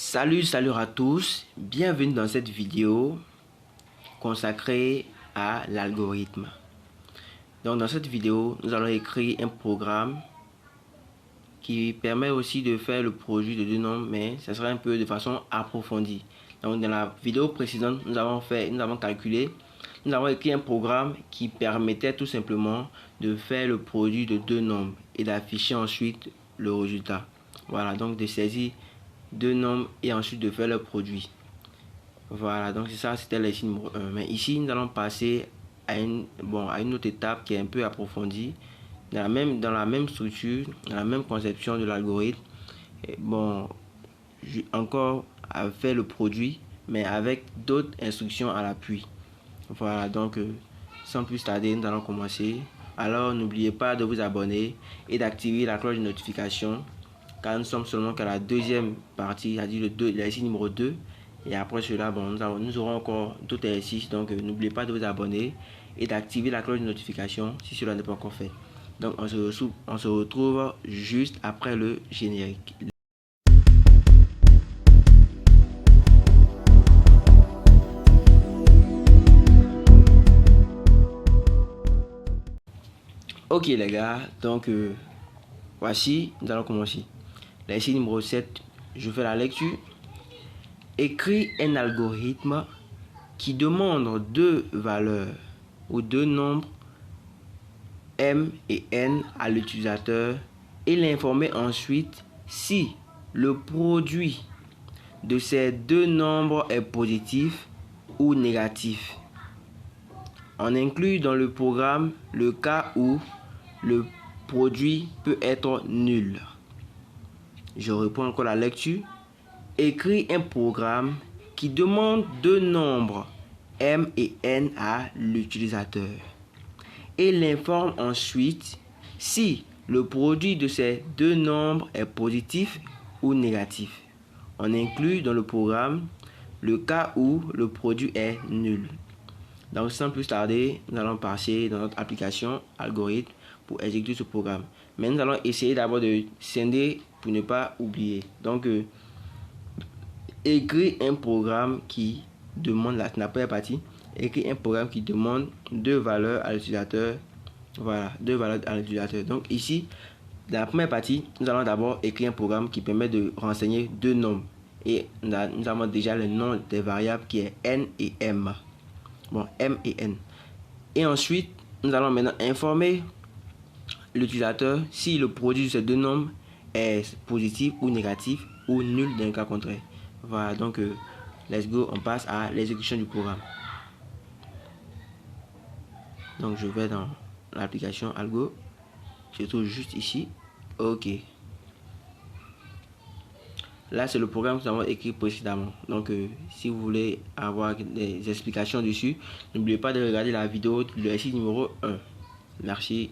Salut à tous, bienvenue dans cette vidéo consacrée à l'algorithme. Donc dans cette vidéo, nous allons écrire un programme qui permet aussi de faire le produit de deux nombres, mais ça sera un peu de façon approfondie. Donc dans la vidéo précédente, nous avons écrit un programme qui permettait tout simplement de faire le produit de deux nombres et d'afficher ensuite le résultat. Voilà, donc de saisir deux nombres et ensuite de faire le produit. Voilà, donc c'est ça, c'était l'exercice numéro 1. Mais ici, nous allons passer à une autre étape qui est un peu approfondie, dans la même structure, dans la même conception de l'algorithme. Encore à faire le produit, mais avec d'autres instructions à l'appui. Voilà, donc sans plus tarder, nous allons commencer. Alors, n'oubliez pas de vous abonner et d'activer la cloche de notification, car nous sommes seulement qu'à la deuxième partie, c'est-à-dire l'exercice numéro 2. Et après cela, nous aurons encore d'autres exercices. Donc, n'oubliez pas de vous abonner et d'activer la cloche de notification si cela n'est pas encore fait. Donc, on se retrouve juste après le générique. Ok les gars, donc voici, nous allons commencer. L'exercice numéro 7, je fais la lecture. Écris un algorithme qui demande deux valeurs ou deux nombres m et n à l'utilisateur et l'informer ensuite si le produit de ces deux nombres est positif ou négatif. On inclut dans le programme le cas où le produit peut être nul. Je reprends encore la lecture. Écris un programme qui demande deux nombres m et n à l'utilisateur et l'informe ensuite si le produit de ces deux nombres est positif ou négatif. On inclut dans le programme le cas où le produit est nul. Donc sans plus tarder, nous allons passer dans notre application algorithme pour exécuter ce programme. Mais nous allons essayer d'abord de scinder pour ne pas oublier. Donc écris un programme qui demande la première partie. Écris un programme qui demande deux valeurs à l'utilisateur. Voilà, deux valeurs à l'utilisateur. Donc ici, dans la première partie, nous allons d'abord écrire un programme qui permet de renseigner deux nombres. Et nous avons déjà le nom des variables qui est n et m. Bon, m et n. Et ensuite, nous allons maintenant informer l'utilisateur si le produit de ces deux nombres est positif ou négatif ou nul dans le cas contraire. Voilà, donc let's go, on passe à l'exécution du programme. Donc je vais dans l'application Algo, je trouve juste ici. Ok. Là c'est le programme que nous avons écrit précédemment. Donc si vous voulez avoir des explications dessus, n'oubliez pas de regarder la vidéo de l'exercice numéro 1. Merci.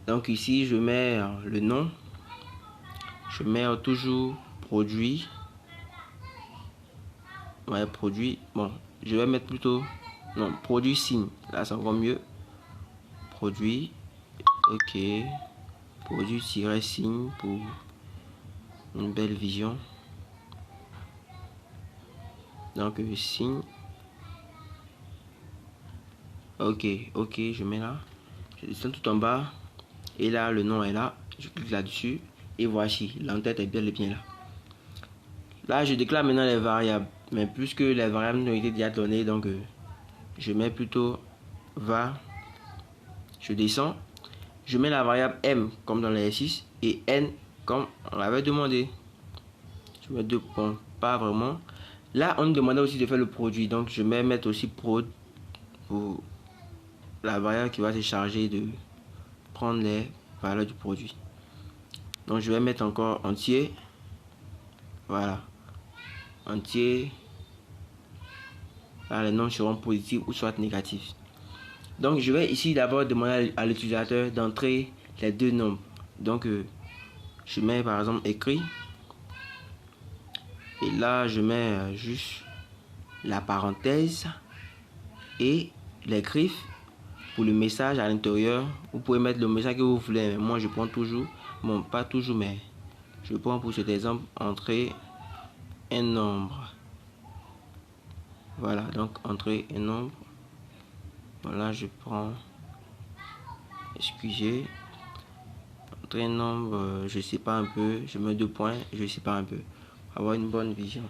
Donc ici je mets le nom. Je mets toujours produit. Ouais, produit. Bon, je vais mettre plutôt non, produit signe. Là c'est encore mieux. Produit. Ok. Produit-signe pour une belle vision. Donc signe. Ok, je mets là. Je descends tout en bas. Et là, le nom est là. Je clique là-dessus. Et voici, l'entête est bel et bien là. Là, je déclare maintenant les variables. Mais puisque les variables ont été déjà données, donc je mets plutôt va. Je descends. Je mets la variable m comme dans l'exercice et n comme on l'avait demandé. Je mets deux points, pas vraiment. Là, on nous demandait aussi de faire le produit. Donc, je vais mettre aussi prod pour la variable qui va se charger de prendre les valeurs du produit. Donc, je vais mettre encore entier. Voilà. Entier. Là, les nombres seront positifs ou soit négatifs. Donc, je vais ici d'abord demander à l'utilisateur d'entrer les deux nombres. Donc, je mets par exemple écrit. Et là, je mets juste la parenthèse et les griffes pour le message à l'intérieur. Vous pouvez mettre le message que vous voulez. Moi, je prends toujours, bon, pas toujours, mais je prends pour cet exemple, entrée un nombre. Voilà, donc entrer un nombre. Voilà, je prends, excusez, entrer un nombre, je sépare un peu, je mets 2 points, je sépare un peu, pour avoir une bonne vision.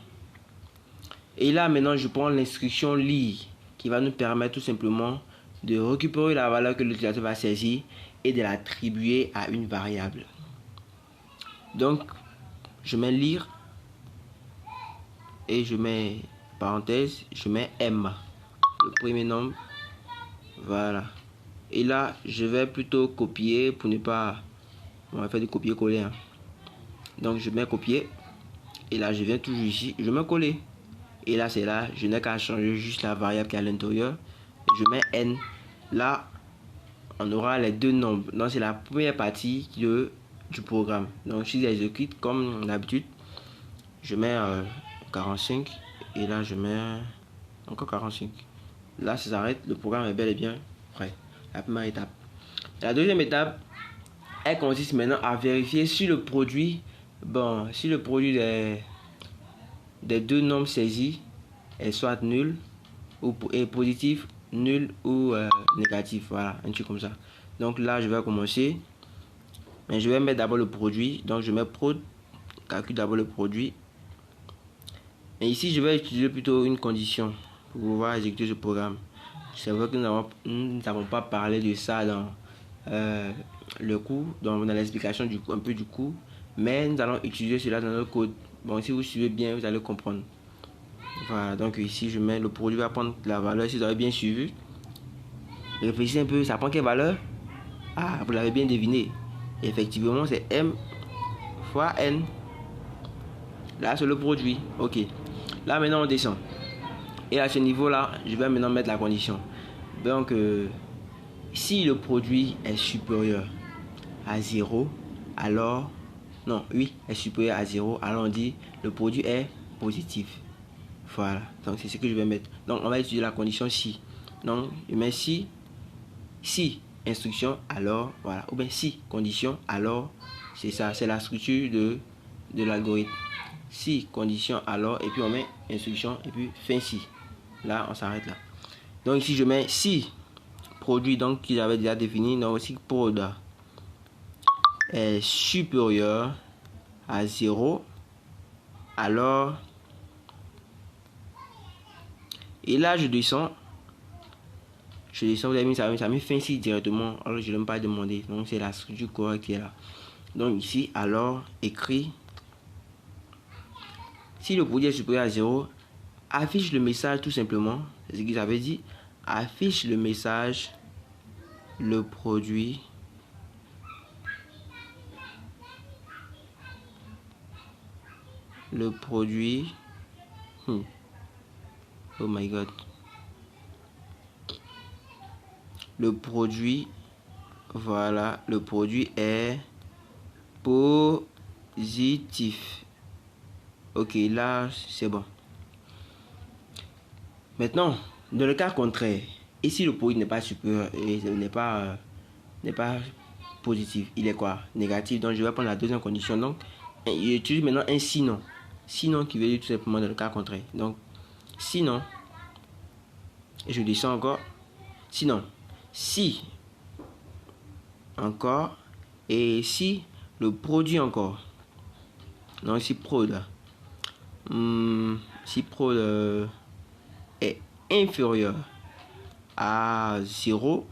Et là, maintenant, je prends l'instruction lire, qui va nous permettre tout simplement de récupérer la valeur que l'utilisateur va saisir et de l'attribuer à une variable. Donc, je mets lire et je mets parenthèse, je mets M, le premier nombre. Voilà. Et là, je vais plutôt copier pour ne pas... On va faire du copier-coller. Hein. Donc, je mets copier. Et là, je viens toujours ici. Je mets coller. Et là, c'est là. Je n'ai qu'à changer juste la variable qui est à l'intérieur. Je mets N. Là, on aura les 2 nombres. Donc, c'est la première partie du programme. Donc, si j'exécute comme d'habitude, je mets 45. Et là, je mets encore 45. Là, ça s'arrête. Le programme est bel et bien prêt. La première étape. La deuxième étape, elle consiste maintenant à vérifier si le produit, des 2 nombres saisis est soit nul ou est positif, nul ou négatif. Voilà, un truc comme ça. Donc là, je vais commencer. Mais je vais mettre d'abord le produit. Donc je mets prod, calcule d'abord le produit. Et ici, je vais utiliser plutôt une condition pour pouvoir exécuter ce programme. C'est vrai que nous n'avons pas parlé de ça dans le cours, dans l'explication un peu du cours, mais nous allons utiliser cela dans notre code. Bon, si vous suivez bien, vous allez comprendre. Voilà, donc ici, je mets le produit va prendre la valeur, si vous avez bien suivi. Réfléchissez un peu, ça prend quelle valeur? Ah, vous l'avez bien deviné. Effectivement, c'est M fois N. Là, c'est le produit. Ok. Là, maintenant, on descend. Et à ce niveau-là, je vais maintenant mettre la condition. Donc, si le produit est supérieur à 0, alors... Non, oui, est supérieur à 0, alors on dit le produit est positif. Voilà, donc c'est ce que je vais mettre. Donc, on va utiliser la condition si. Donc, je mets si, instruction, alors, voilà. Ou bien si, condition, alors, c'est ça, c'est la structure de l'algorithme. Si, condition, alors, et puis on met instruction, et puis fin si. Là, on s'arrête là. Donc ici, je mets si produit, donc qu'il avait déjà défini, donc si prod est supérieur à 0, alors, et là, je descends, vous avez mis ça a mis fin si directement, alors je ne vais pas demander, donc c'est la structure correcte qui est là. Donc ici, alors, écrit, si le produit est supérieur à 0, affiche le message tout simplement, c'est ce qu'ils avaient dit, affiche le message, le produit oh my god, le produit, voilà, le produit est positif. Ok, là c'est bon. Maintenant, dans le cas contraire, et si le produit n'est pas supérieur et n'est pas positif, il est quoi? Négatif. Donc je vais prendre la deuxième condition. Donc j'utilise maintenant un sinon. Sinon qui veut dire tout simplement dans le cas contraire. Donc sinon, et je descends encore. Sinon, si encore, et si le produit encore. Donc si prod, est inférieur à 0,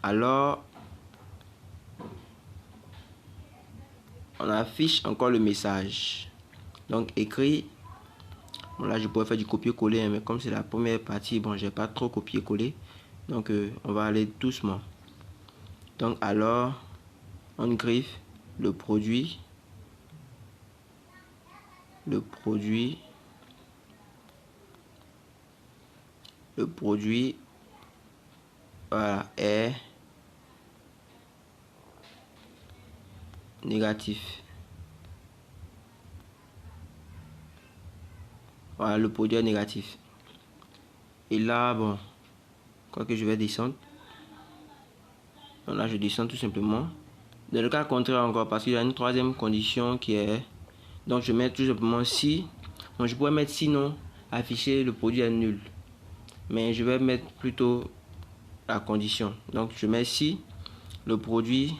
alors on affiche encore le message. Donc écrit, bon là je pourrais faire du copier-coller, mais comme c'est la première partie, bon j'ai pas trop copier-coller, donc on va aller doucement. Donc alors on griffe le produit, voilà, est négatif. Voilà, le produit est négatif. Et là, bon, quoi que je vais descendre. Donc là, je descends tout simplement. Dans le cas contraire encore, parce qu'il y a une troisième condition qui est Donc je mets tout simplement si. Donc je pourrais mettre sinon afficher le produit est nul. Mais je vais mettre plutôt la condition. Donc je mets si le produit,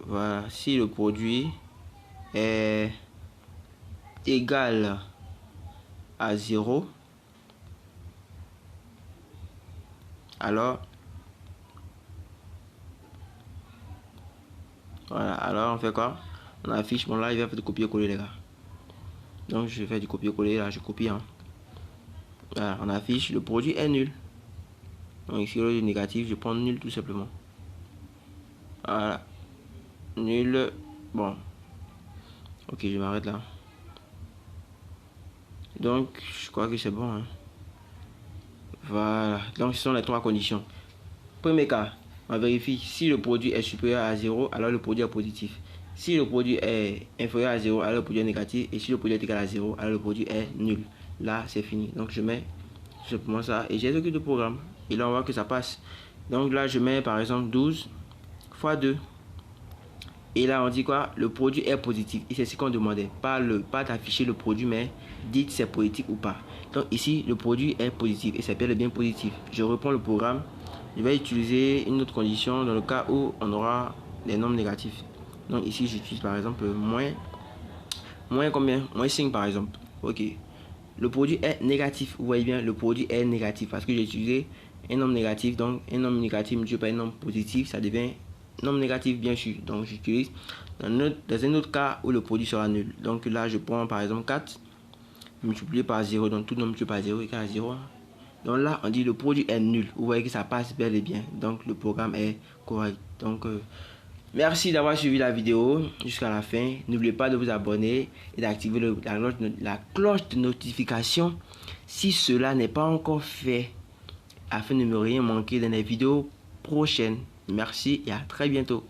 voilà, si le produit est égal à 0, alors voilà, alors on fait quoi? On affiche. Bon, là il va faire du copier-coller, les gars. Donc je fais du copier-coller, là je copie, hein. Voilà, on affiche le produit est nul. Donc ici au lieu de négatif, je prends nul tout simplement. Voilà, nul. Bon, ok, je m'arrête là. Donc je crois que c'est bon, hein. Voilà, donc ce sont les trois conditions. Premier cas, on vérifie si le produit est supérieur à 0, alors le produit est positif. Si le produit est inférieur à 0, alors le produit est négatif. Et si le produit est égal à 0, alors le produit est nul. Là, c'est fini. Donc je mets tout simplement ça et j'exécute le programme. Et là, on voit que ça passe. Donc là, je mets par exemple 12 fois 2. Et là, on dit quoi? Le produit est positif. Et c'est ce qu'on demandait. Pas d'afficher le produit, mais dites c'est positif ou pas. Donc ici, le produit est positif. Et c'est bel et bien positif. Je reprends le programme. Je vais utiliser une autre condition dans le cas où on aura les nombres négatifs. Donc ici, j'utilise par exemple moins combien? Moins 5 par exemple. Ok. Le produit est négatif. Vous voyez bien, le produit est négatif parce que j'ai utilisé un nombre négatif. Donc un nombre négatif multiplié par un nombre positif, ça devient nombre négatif bien sûr. Donc j'utilise dans un autre cas où le produit sera nul. Donc là, je prends par exemple 4 multiplié par 0. Donc tout nombre multiplié par 0 égale à 0. Donc là, on dit le produit est nul. Vous voyez que ça passe bel et bien. Donc le programme est correct. Donc merci d'avoir suivi la vidéo jusqu'à la fin. N'oubliez pas de vous abonner et d'activer la cloche de notification si cela n'est pas encore fait, afin de ne rien manquer dans les vidéos prochaines. Merci et à très bientôt.